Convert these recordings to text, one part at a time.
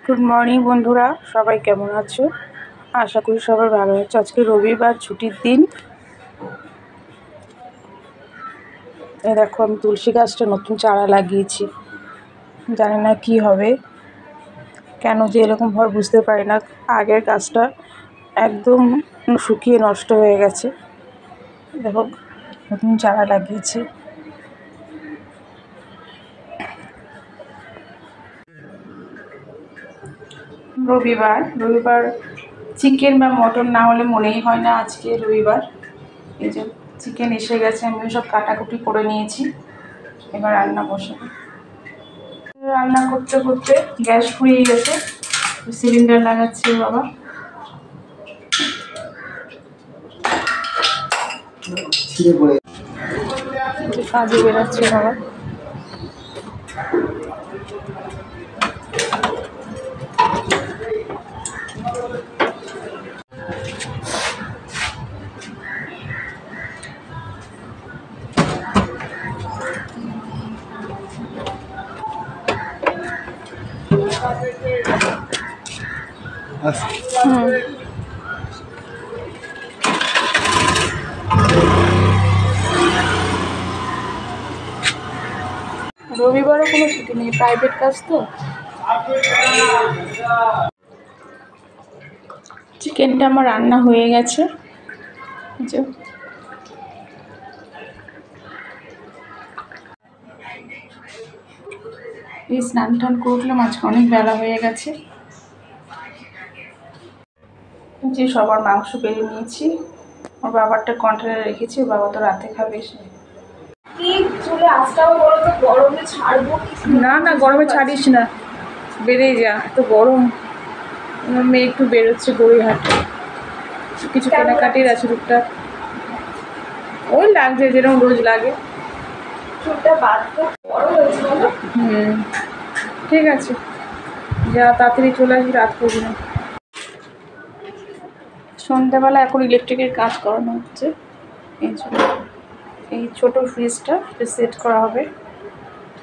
Good morning বন্ধুরা, সবাই কেমন আছো? আশা করি সবাই ভালো আছো। আজকে রবিবার, ছুটির দিন। এই দেখো, আমি তুলসী গাছটা নতুন চারা লাগিয়েছি। জানি না কি হবে, কেন যে এরকম হয় বুঝতে পারি না। আগের গাছটা একদম শুকিয়ে নষ্ট হয়ে গেছে। দেখো, নতুন চারা লাগিয়েছি। রবিবার চিকেন বা মটন না হলে মনেই হয় না আজকে রবিবার। এই যে চিকেন এসে গেছে, আমিও সব কাটাকুটি করে নিয়েছি। এবার রান্না বসাবো। রান্না করতে করতে গ্যাস ফুরিয়ে গেছে, সিলিন্ডার লাগাচ্ছি বাবা। কাজে বেরোচ্ছে বাবা। রবিবারও কোনো ছুটি নেই, প্রাইভেট কাজ তো। চিকেনটা আমার রান্না হয়ে গেছে। এই স্নান টান করে উঠলাম, আজকে অনেক বেলা হয়ে গেছে। যে সবার মাংস বেড়ে নিয়েছি, ওর বাবারটা কন্টেনারে রেখেছি, ওর বাবা তো রাতে খাবে এসে। না না, গরমে ছাড়িস না, বেড়েই যা। এত গরম। আমার মেয়ে একটু বেরোচ্ছে গড়িয়াহাটে, কিছু কেনাকাটির আছে টুকটাক। ওই লাগছে যেরকম রোজ লাগে। ঠিক আছে, যা তাড়াতাড়ি চলে আসবি, রাত করবি না। সন্ধ্যাবেলা এখন ইলেকট্রিকের কাজ করানো হচ্ছে। এই ছোটো ফ্রিজটা সেট করা হবে,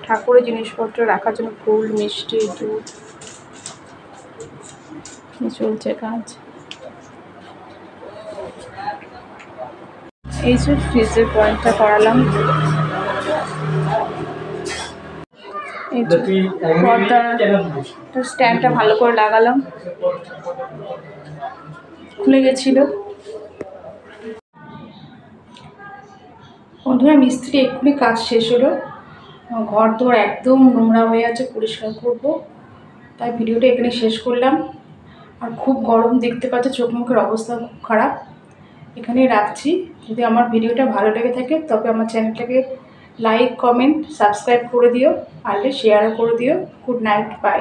ঠাকুরের জিনিসপত্র রাখার জন্য, ফুল, মিষ্টি, দুধ। চলছে কাজ। এই যে ফ্রিজের পয়েন্টটা করালাম, পর্দার স্ট্যান্ডটা ভালো করে লাগালাম, খুলে গেছিল। বন্ধুরা, মিস্ত্রি এক্ষুনি কাজ শেষ হলো, ঘর দোর একদম নোংরা হয়ে আছে, পরিষ্কার করব। তাই ভিডিওটা এখানে শেষ করলাম। আর খুব গরম, দেখতে পাচ্ছ চোখ মুখের অবস্থা খুব খারাপ। এখানেই রাখছি। যদি আমার ভিডিওটা ভালো লেগে থাকে তবে আমার চ্যানেলটাকে লাইক, কমেন্ট, সাবস্ক্রাইব করে দিও, পারলে শেয়ারও করে দিও। Good night, by.